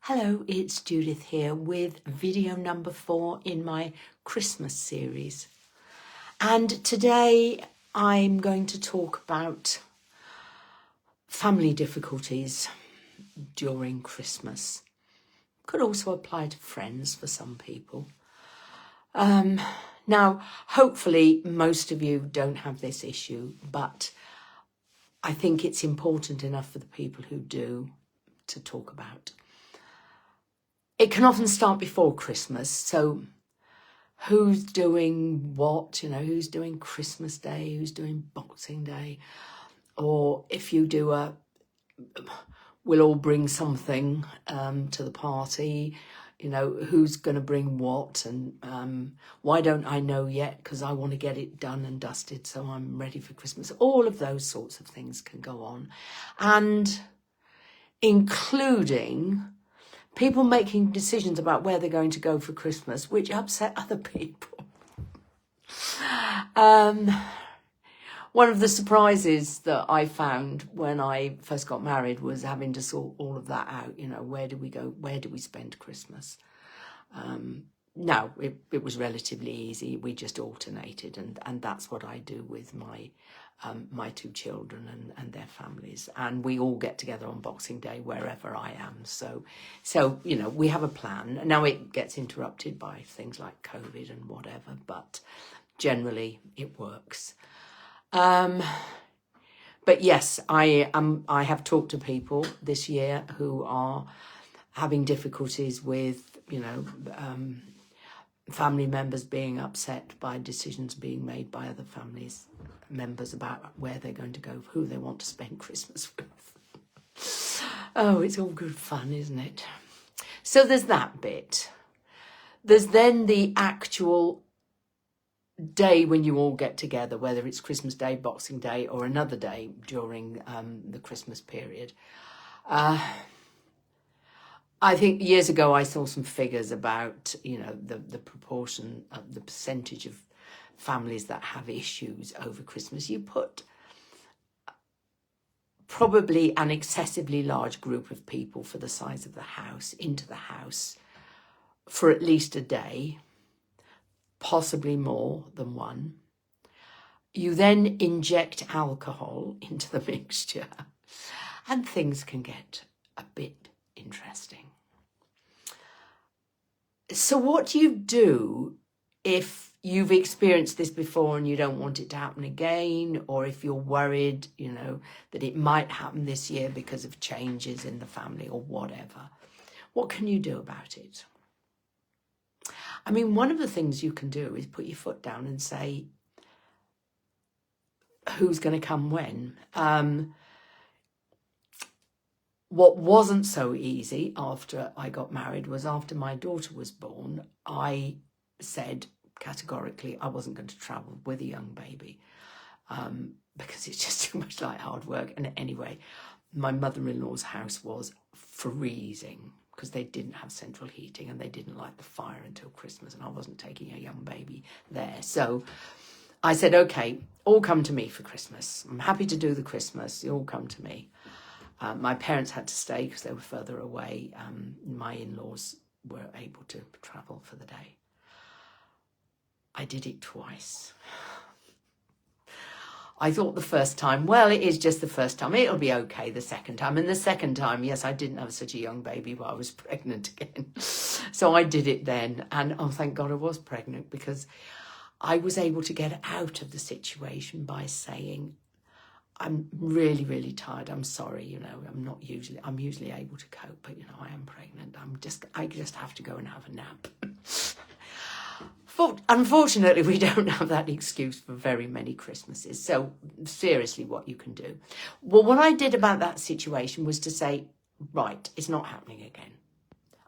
Hello, it's Judith here with video number 4 in my Christmas series. And today I'm going to talk about family difficulties during Christmas. Could also apply to friends for some people. Now, hopefully most of you don't have this issue, but I think it's important enough for the people who do to talk about. It can often start before Christmas, so who's doing what, who's doing Christmas Day, who's doing Boxing Day, or if you do we'll all bring something to the party, who's going to bring what, and why don't I know yet because I want to get it done and dusted so I'm ready for Christmas. All of those sorts of things can go on, and including people making decisions about where they're going to go for Christmas, which upset other people. One of the surprises that I found when I first got married was having to sort all of that out. Where do we go? Where do we spend Christmas? No, it was relatively easy. We just alternated, and that's what I do with my two children and their families, and we all get together on Boxing Day wherever I am. So we have a plan. Now it gets interrupted by things like COVID and whatever, but generally it works. But yes, I have talked to people this year who are having difficulties with family members being upset by decisions being made by other families members about where they're going to go, who they want to spend Christmas with. Oh, it's all good fun, isn't it? So there's that bit. There's then the actual day when you all get together, whether it's Christmas Day, Boxing Day, or another day during the Christmas period. I think years ago I saw some figures about, the proportion of the percentage of families that have issues over Christmas. You put probably an excessively large group of people for the size of the house into the house for at least a day, possibly more than one. You then inject alcohol into the mixture and things can get a bit interesting. So what do you do if you've experienced this before and you don't want it to happen again, or if you're worried, that it might happen this year because of changes in the family or whatever? What can you do about it? I mean, one of the things you can do is put your foot down and say, who's going to come when? What wasn't so easy after I got married was after my daughter was born, I said categorically I wasn't going to travel with a young baby because it's just too much like hard work. And anyway, my mother-in-law's house was freezing because they didn't have central heating and they didn't light the fire until Christmas, and I wasn't taking a young baby there. So I said, okay, all come to me for Christmas. I'm happy to do the Christmas. You all come to me. My parents had to stay because they were further away. My in-laws were able to travel for the day. I did it twice. I thought the first time, well, it is just the first time. It'll be okay the second time. And the second time, yes, I didn't have such a young baby, but I was pregnant again. So I did it then. And oh, thank God I was pregnant, because I was able to get out of the situation by saying, I'm really, really tired. I'm sorry, I'm usually able to cope, but I am pregnant. I just have to go and have a nap. Unfortunately, we don't have that excuse for very many Christmases. So seriously, what you can do. Well, what I did about that situation was to say, right, it's not happening again.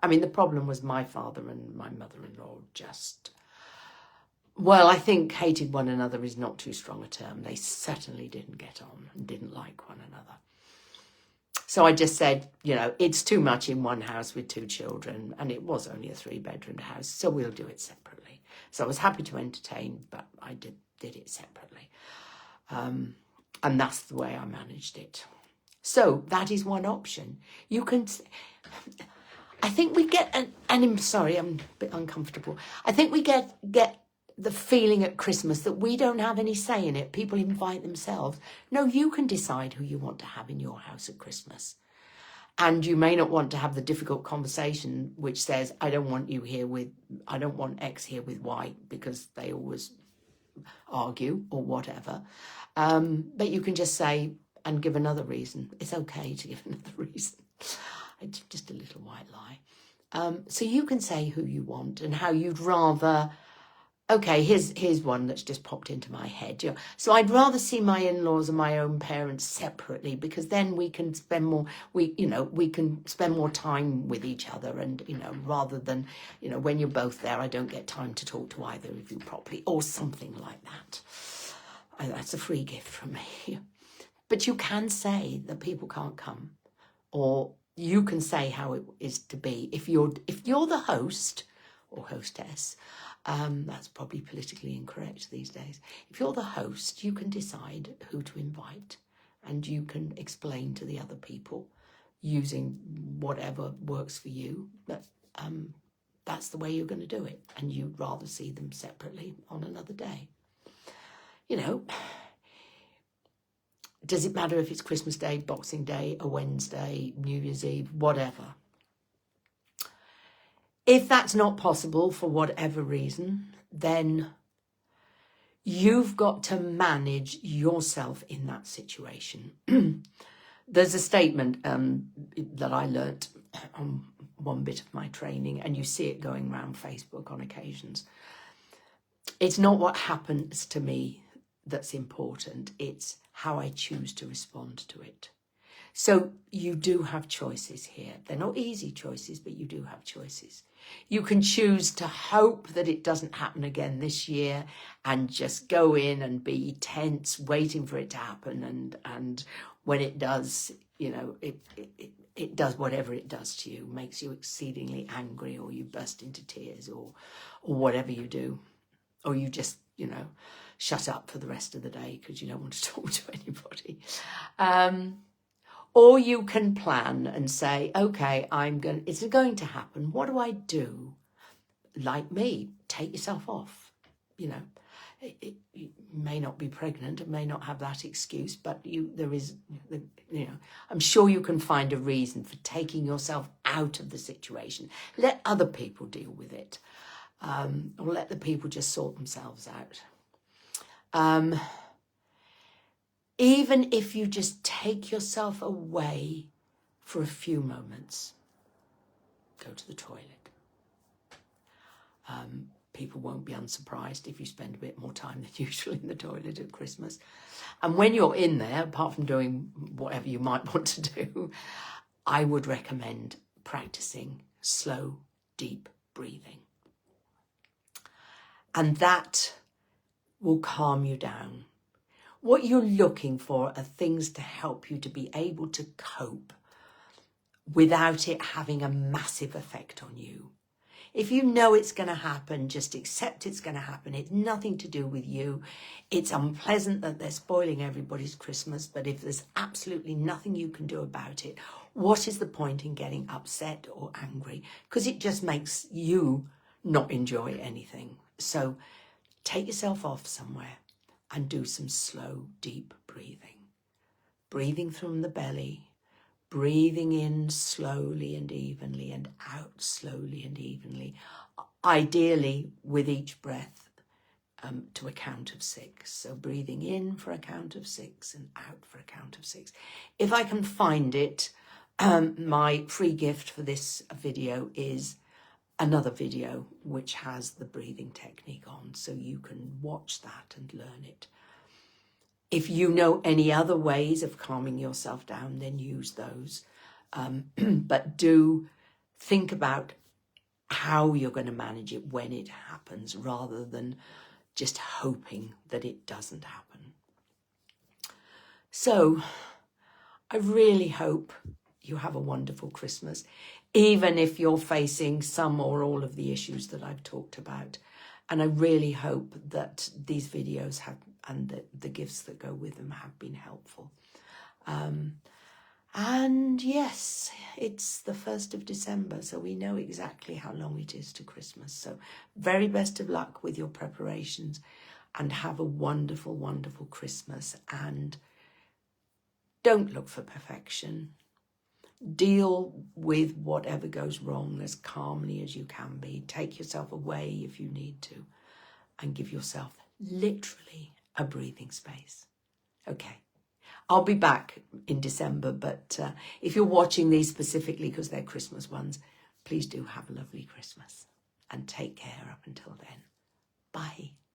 I mean, the problem was my father and my mother-in-law just, well, I think hated one another is not too strong a term. They certainly didn't get on and didn't like one another. So I just said, it's too much in one house with 2 children, and it was only a 3-bedroom house, so we'll do it separately. So I was happy to entertain, but I did it separately. And that's the way I managed it. So that is one option. You can, I think we get, and I'm sorry, I'm a bit uncomfortable. I think we get the feeling at Christmas that we don't have any say in it. People invite themselves. No, you can decide who you want to have in your house at Christmas. And you may not want to have the difficult conversation which says, I don't want X here with Y, because they always argue or whatever. But you can just say and give another reason. It's okay to give another reason. It's just a little white lie. So you can say who you want and how you'd rather. Okay, here's one that's just popped into my head. So I'd rather see my in-laws and my own parents separately, because then we can spend more. We can spend more time with each other, and rather than when you're both there, I don't get time to talk to either of you properly, or something like that. That's a free gift from me. But you can say that people can't come, or you can say how it is to be. If you're the host or hostess. That's probably politically incorrect these days. If you're the host, you can decide who to invite, and you can explain to the other people using whatever works for you. But that's the way you're going to do it, and you'd rather see them separately on another day. Does it matter if it's Christmas Day, Boxing Day, a Wednesday, New Year's Eve, whatever? If that's not possible for whatever reason, then you've got to manage yourself in that situation. There's a statement that I learnt on one bit of my training, and you see it going around Facebook on occasions. It's not what happens to me that's important, it's how I choose to respond to it. So you do have choices here. They're not easy choices, but you do have choices. You can choose to hope that it doesn't happen again this year and just go in and be tense, waiting for it to happen. And when it does, it does whatever it does to you, makes you exceedingly angry, or you burst into tears, or whatever you do. Or you just, shut up for the rest of the day because you don't want to talk to anybody. Or you can plan and say, okay, it's going to happen. What do I do? Like me, take yourself off. You may not be pregnant, it may not have that excuse, but I'm sure you can find a reason for taking yourself out of the situation. Let other people deal with it, or let the people just sort themselves out. Even if you just take yourself away for a few moments, go to the toilet. People won't be unsurprised if you spend a bit more time than usual in the toilet at Christmas. And when you're in there, apart from doing whatever you might want to do, I would recommend practicing slow, deep breathing. And that will calm you down. What you're looking for are things to help you to be able to cope without it having a massive effect on you. If you know it's going to happen, just accept it's going to happen. It's nothing to do with you. It's unpleasant that they're spoiling everybody's Christmas, but if there's absolutely nothing you can do about it, what is the point in getting upset or angry? Because it just makes you not enjoy anything. So take yourself off somewhere and do some slow, deep breathing. Breathing from the belly, breathing in slowly and evenly and out slowly and evenly, ideally with each breath to a count of 6. So breathing in for a count of 6 and out for a count of 6. If I can find it, my free gift for this video is another video which has the breathing technique on, so you can watch that and learn it. If you know any other ways of calming yourself down, then use those. But do think about how you're going to manage it when it happens, rather than just hoping that it doesn't happen. So I really hope you have a wonderful Christmas, even if you're facing some or all of the issues that I've talked about. And I really hope that these videos have, and the gifts that go with them, have been helpful. And yes, it's the 1st of December, so we know exactly how long it is to Christmas. So very best of luck with your preparations, and have a wonderful, wonderful Christmas. And don't look for perfection. Deal with whatever goes wrong as calmly as you can be. Take yourself away if you need to, and give yourself literally a breathing space. Okay. I'll be back in December, but if you're watching these specifically because they're Christmas ones, please do have a lovely Christmas and take care up until then. Bye.